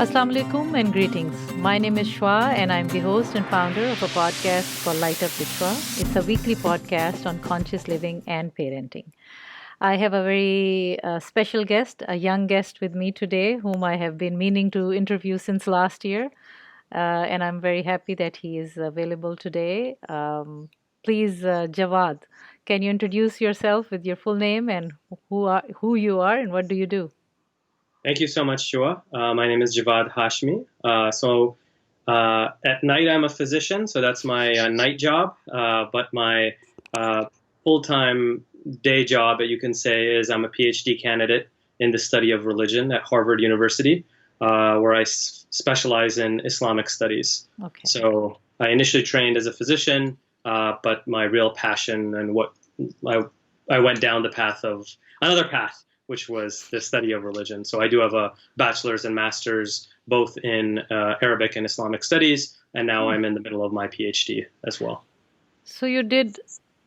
Assalamu alaikum and greetings. My name is Shwa and I'm the host and founder of a podcast called Light Up with Shwa. It's a weekly podcast on conscious living and parenting. I have a very special guest, a young guest with me today, whom I have been meaning to interview since last year. And I'm very happy that he is available today. Please, Jawad, can you introduce yourself with your full name and who you are and what do you do? Thank you so much, Shua. My name is Javed Hashmi. At night, I'm a physician, so that's my night job. But my full-time day job, you can say, is I'm a PhD candidate in the study of religion at Harvard University, where I specialize in Islamic studies. Okay. So I initially trained as a physician, but my real passion and what I went down the path of another path, which was the study of religion. So I do have a bachelor's and master's both in Arabic and Islamic studies, and now I'm in the middle of my PhD as well. So you did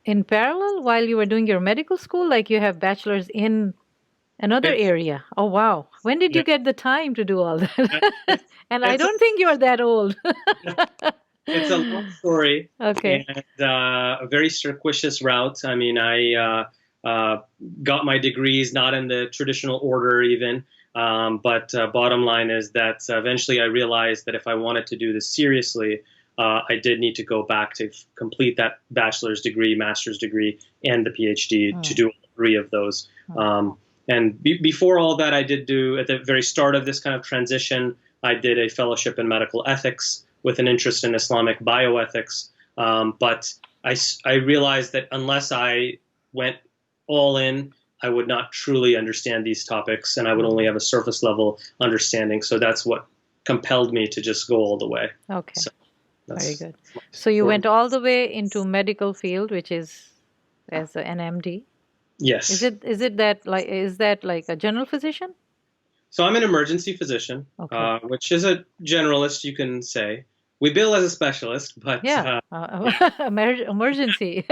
in parallel while you were doing your medical school, like you have bachelor's in another area. Oh, wow. When did you get the time to do all that? And I don't think you're that old. It's a long story. Okay. And a very circuitous route. I mean, I got my degrees not in the traditional order even, but bottom line is that eventually I realized that if I wanted to do this seriously, I did need to go back to complete that bachelor's degree, master's degree, and the PhD to do all three of those. And before all that, I did do, at the very start of this kind of transition, I did a fellowship in medical ethics with an interest in Islamic bioethics. But I realized that unless I went all in, I would not truly understand these topics, and I would only have a surface level understanding. So that's what compelled me to just go all the way. Okay. So very good. So you went all the way into medical field, which is as an MD. Yes. Is that like a general physician? So I'm an emergency physician, which is a generalist, you can say. We bill as a specialist, but emergency.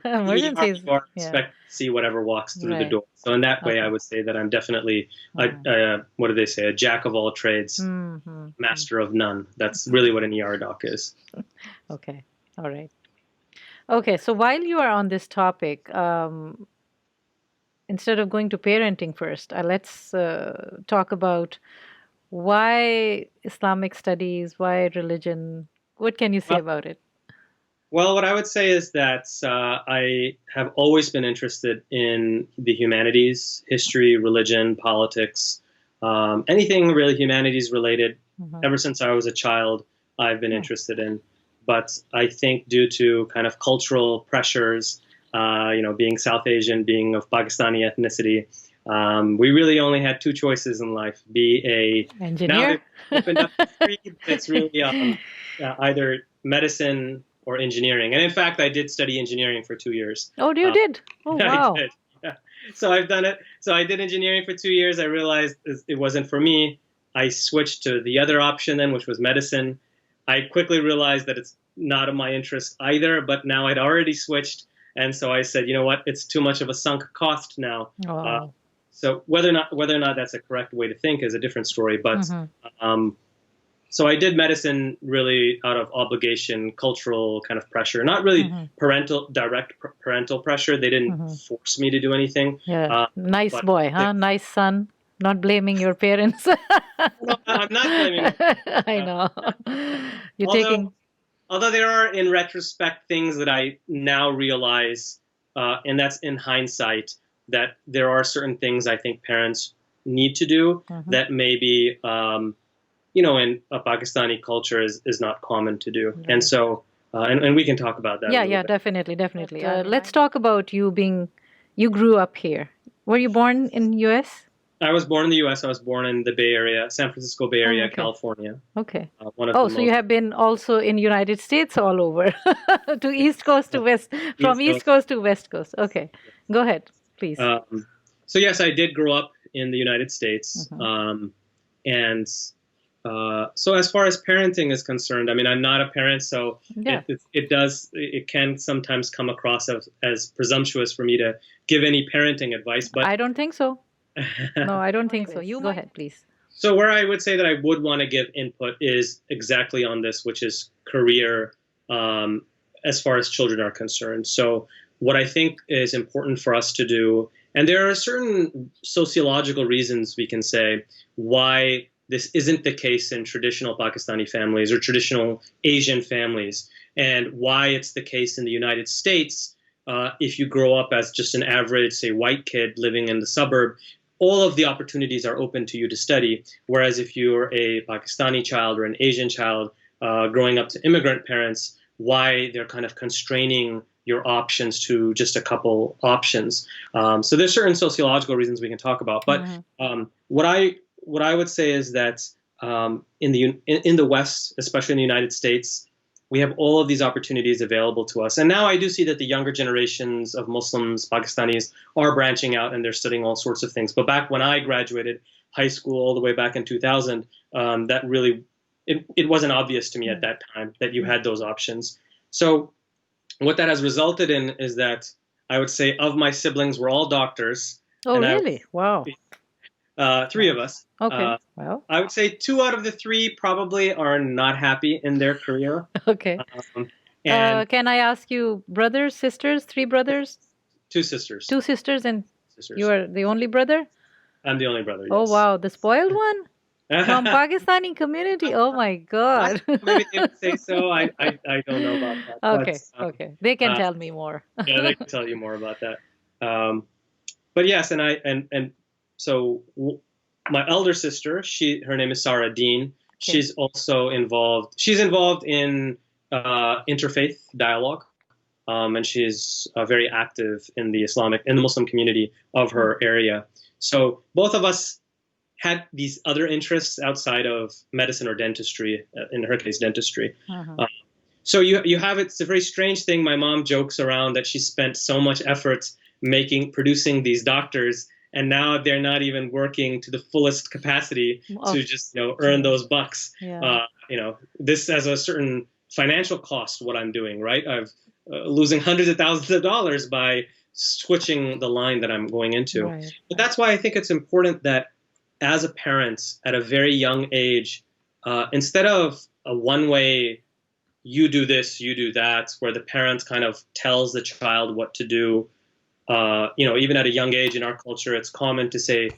Emergencies. You are expect to see whatever walks through the door. So in that way, I would say that I'm definitely what do they say? A jack of all trades, master of none. That's really what an ER doc is. Okay. All right. Okay. So while you are on this topic, instead of going to parenting first, let's talk about why Islamic studies, why religion. What can you say about it? Well, what I would say is that I have always been interested in the humanities, history, religion, politics, anything really humanities related. Ever since I was a child, I've been interested in. But I think due to kind of cultural pressures, being South Asian, being of Pakistani ethnicity, we really only had two choices in life: be a engineer. Now opened up the street, it's really either medicine or engineering. And in fact, I did study engineering for 2 years. Oh, you did? Oh, wow. I did. Yeah. So I've done it. So I did engineering for 2 years. I realized it wasn't for me. I switched to the other option then, which was medicine. I quickly realized that it's not of my interest either, but now I'd already switched. And so I said, you know what? It's too much of a sunk cost now. Wow. So whether or not that's a correct way to think is a different story. But so I did medicine really out of obligation, cultural kind of pressure, not really direct parental pressure. They didn't force me to do anything. Yeah. Nice boy, huh? Nice son. Not blaming your parents. No, I'm not blaming them. I know. Although there are, in retrospect, things that I now realize, and that's in hindsight, that there are certain things I think parents need to do that maybe, in a Pakistani culture is not common to do. Right. And so, and we can talk about that. Yeah, definitely. Let's talk about you grew up here. Were you born in U.S.? I was born in the U.S. I was born in the Bay Area, San Francisco Bay Area, California. Okay. So you have been also in United States all over, to East Coast to West, from East Coast to West Coast. Okay. Go ahead, please. So yes, I did grow up in the United States. And so as far as parenting is concerned, I mean, I'm not a parent, so it can sometimes come across as presumptuous for me to give any parenting advice. But I don't think so. No, I don't think so. You go ahead, please. So where I would say that I would want to give input is exactly on this, which is career, um, as far as children are concerned. So what I think is important for us to do, and there are certain sociological reasons we can say why this isn't the case in traditional Pakistani families or traditional Asian families, and why it's the case in the United States. If you grow up as just an average, say, white kid living in the suburb, all of the opportunities are open to you to study. Whereas if you're a Pakistani child or an Asian child growing up to immigrant parents, why they're kind of constraining your options to just a couple options. So there's certain sociological reasons we can talk about. But Hmm. what I would say is that in the West, especially in the United States, we have all of these opportunities available to us. And now I do see that the younger generations of Muslims, Pakistanis, are branching out and they're studying all sorts of things. But back when I graduated high school, all the way back in 2000, that really it wasn't obvious to me at that time that you had those options. So what that has resulted in is that I would say of my siblings, we're all doctors, Oh, and really? Wow. three of Nice. us. Okay. Uh, Well, I would say two out of the three probably are not happy in their career. okay. Um, and Can I ask you, brothers, sisters, three brothers, two sisters. two sisters, and you Sisters. are the only brother? I'm the only brother. Oh, Yes. wow. The spoiled one from Pakistani community. Oh my God. Maybe they would say so. I don't know about that, but Okay. Okay. They can uh, tell me more. yeah, they can tell you more about that. Um, but yes, and so my elder sister, her name is Sarah Dean. Okay. She's also involved. She's involved in interfaith dialogue, and she's very active in the Muslim community of Mm. her area. So both of us had these other interests outside of medicine or dentistry. In her case, dentistry. Uh-huh. Uh, so you have it's a very strange thing. My mom jokes around that she spent so much effort producing these doctors, and now they're not even working to the fullest capacity Of to just earn yeah. those bucks. Yeah. This has a certain financial cost. What I'm doing, right? I've losing hundreds of thousands of dollars by switching the line that I'm going into. Right. But that's why I think it's important that as a parent at a very young age, instead of a one-way you do this, you do that, where the parent kind of tells the child what to do. Even at a young age in our culture, it's common to say,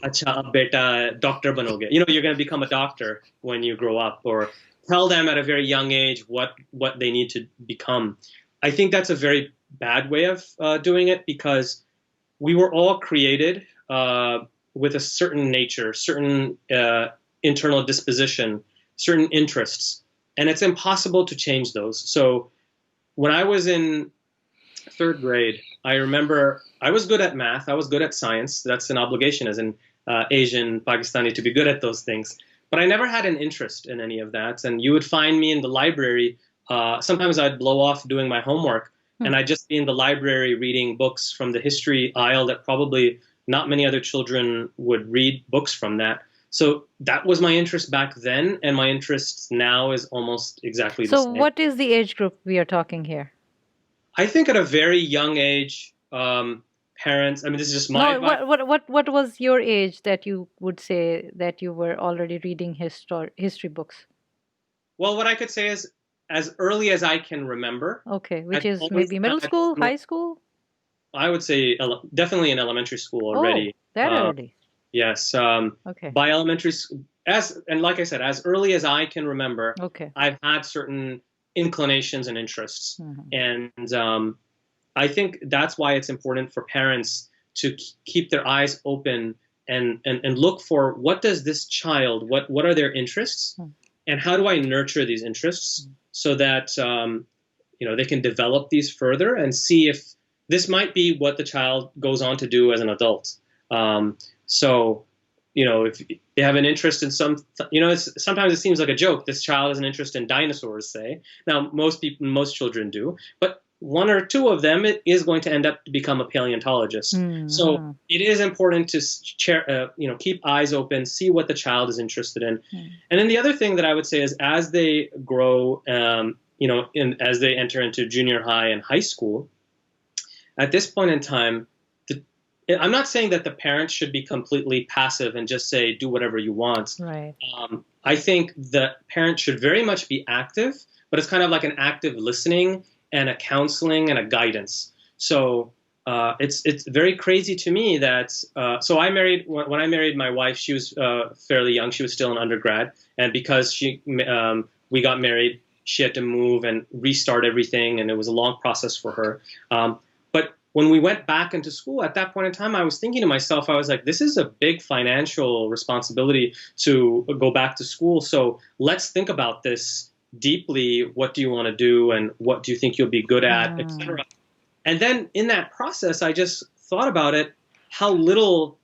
"Acha, ab beta, doctor banoge." You're going to become a doctor when you grow up, or tell them at a very young age what they need to become. I think that's a very bad way of doing it, because we were all created with a certain nature, certain internal disposition, certain interests, and it's impossible to change those. So when I was in third grade, I remember I was good at math. I was good at science. That's an obligation as an Asian Pakistani to be good at those things. But I never had an interest in any of that. And you would find me in the library. Sometimes I'd blow off doing my homework, Hmm. and I'd just be in the library reading books from the history aisle that probably not many other children would read books from that. So that was my interest back then, and my interest now is almost exactly the So, same. what is the age group we are talking here? I think at a very young age, parents. I mean, this is just my No, advice. what was your age that you would say that you were already reading history books? Well, what I could say is, as early as I can remember, Okay, which I've is always maybe middle had. school, high school? I would say definitely in elementary school Oh, already. that Uh, early. yes, Okay. by elementary school, and like I said, as early as I can remember, Okay. I've had certain inclinations and interests, Mhm. and I think that's why it's important for parents to keep their eyes open and look for what does this child, what are their interests, Hmm. and how do I nurture these interests so that they can develop these further and see if this might be what the child goes on to do as an adult. So, if they have an interest in sometimes it seems like a joke. This child has an interest in dinosaurs, say. Now, most children do, but one or two of them it is going to end up to become a paleontologist. So Mhm. it is important to keep eyes open, see what the child is interested in. Mhm. And then the other thing that I would say is, as they grow, as they enter into junior high and high school, at this point in time, I'm not saying that the parents should be completely passive and just say, do whatever you want. Right. I think the parent should very much be active, but it's kind of like an active listening and a counseling and a guidance. So it's very crazy to me that so I married when I married my wife, she was fairly young. She was still an undergrad, and because we got married, she had to move and restart everything, and it was a long process for her. But when we went back into school at that point in time, I was thinking to myself, I was like, this is a big financial responsibility to go back to school. So let's think about this deeply. What do you want to do, and what do you think you'll be good at, etc. And then in that process, I just thought about it, how little,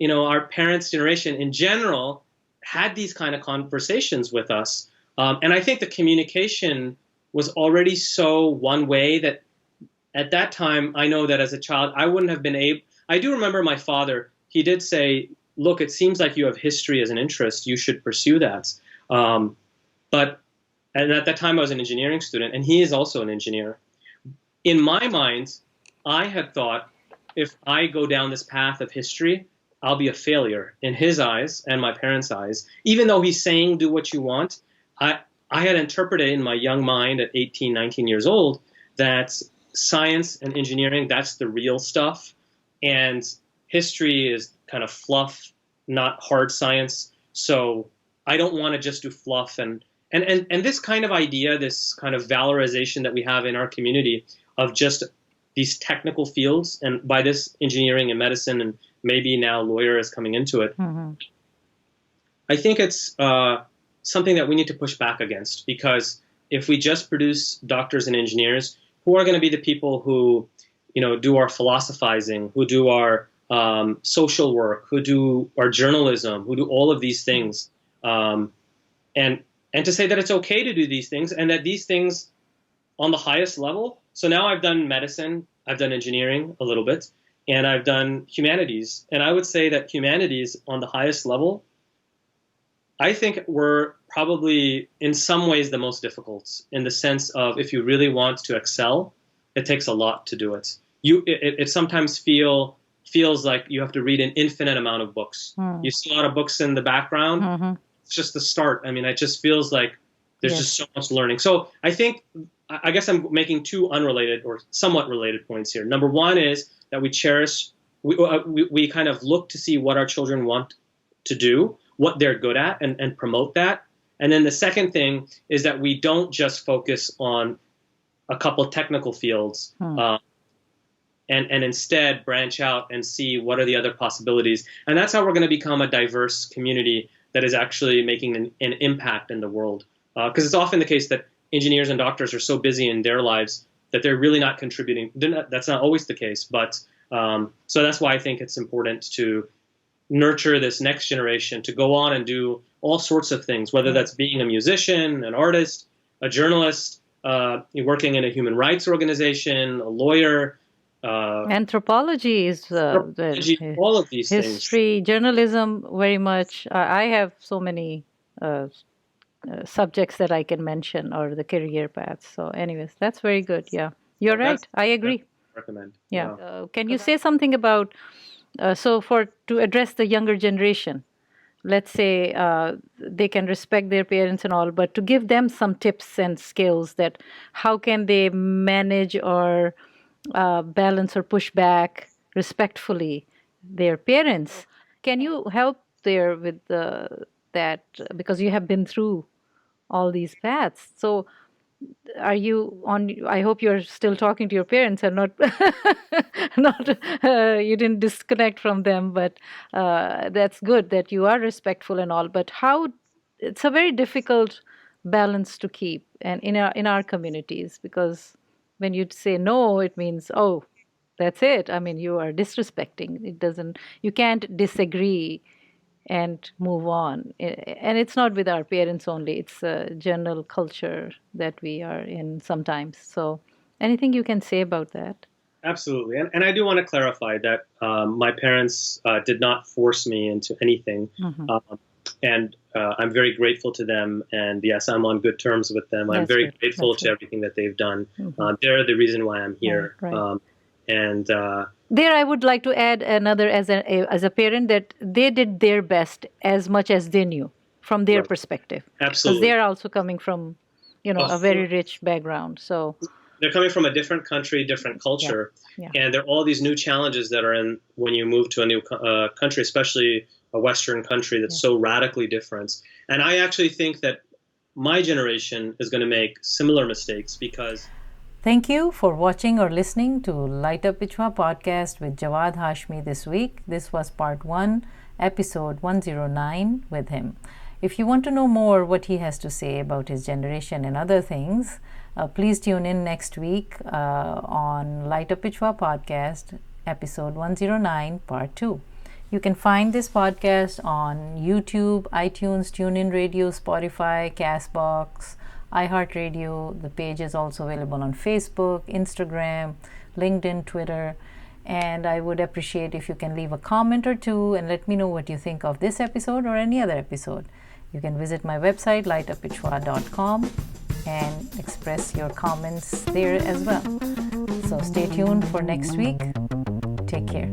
our parents' generation in general had these kind of conversations with us. And I think the communication was already so one way that at that time, I know that as a child, I wouldn't have been able. I do remember my father, he did say, look, it seems like you have history as an interest. You should pursue that. And at that time, I was an engineering student, and he is also an engineer. In my mind, I had thought, if I go down this path of history, I'll be a failure in his eyes and my parents' eyes. Even though he's saying do what you want, I had interpreted in my young mind at 18, 19 years old that science and engineering, that's the real stuff. And history is kind of fluff, not hard science. So I don't want to just do fluff. And this kind of idea, this kind of valorization that we have in our community of just these technical fields, and by this engineering and medicine, and maybe now lawyer is coming into it. Mm-hmm. I think it's something that we need to push back against, because if we just produce doctors and engineers, who are going to be the people who, do our philosophizing, who do our social work, who do our journalism, who do all of these things, and to say that it's okay to do these things, and that these things on the highest level. So now I've done medicine, I've done engineering a little bit, and I've done humanities. And I would say that humanities on the highest level, I think we're probably in some ways the most difficult, in the sense of if you really want to excel, it takes a lot to do it. It sometimes feels like you have to read an infinite amount of books. You see a lot of books in the background. Mm-hmm. It's just the start. I mean, it just feels like there's just so much learning. So I guess I'm making two unrelated or somewhat related points here. Number one is that we kind of look to see what our children want to do, what they're good at, and promote that. And then the second thing is that we don't just focus on a couple technical fields, and instead branch out and see what are the other possibilities. And that's how we're going to become a diverse community that is actually making an impact in the world. Because it's often the case that engineers and doctors are so busy in their lives that they're really not contributing. That's not always the case. But so that's why I think it's important to nurture this next generation to go on and do all sorts of things, whether that's being a musician, an artist, a journalist, working in a human rights organization, a lawyer. Anthropology is all of these history, things. Journalism, very much. I have so many subjects that I can mention, or the career paths. So anyways, that's very good. Yeah, you're right. I agree. Recommend. Yeah. Can you say something about, to address the younger generation, let's say they can respect their parents and all, but to give them some tips and skills that how can they manage or balance or push back respectfully their parents. Can you help there with that, because you have been through all these paths? So are you on? I hope you're still talking to your parents and not you didn't disconnect from them, but that's good that you are respectful and all. But how? It's a very difficult balance to keep, and in our communities, because when you say no, it means, oh, that's it. I mean, you are disrespecting. It doesn't. You can't disagree and move on. And it's not with our parents only. It's a general culture that we are in sometimes. So anything you can say about that? Absolutely. And I do want to clarify that my parents did not force me into anything. Mm-hmm. And I'm very grateful to them. And yes, I'm on good terms with them. I'm very grateful to everything that they've done. Mm-hmm. They're the reason why I'm here. Right. There, I would like to add another as a parent that they did their best as much as they knew from their Right. perspective, because Absolutely. they are also coming from, a very rich background. So They're coming from a different country, different culture, yeah. and there are all these new challenges that are in when you move to a new country, especially a Western country that's so radically different. And I actually think that my generation is going to make similar mistakes because. Thank you for watching or listening to Light Up Pichwa podcast with Javed Hashmi this week. This was part 1, episode 109 with him. If you want to know more what he has to say about his generation and other things, please tune in next week on Light Up Pichwa podcast, episode 109, part 2. You can find this podcast on YouTube, iTunes, TuneIn Radio, Spotify, Castbox, iHeartRadio. The page is also available on Facebook, Instagram, LinkedIn, Twitter. And I would appreciate if you can leave a comment or two and let me know what you think of this episode or any other episode. You can visit my website, lightuppichwa.com, and express your comments there as well. So stay tuned for next week. Take care.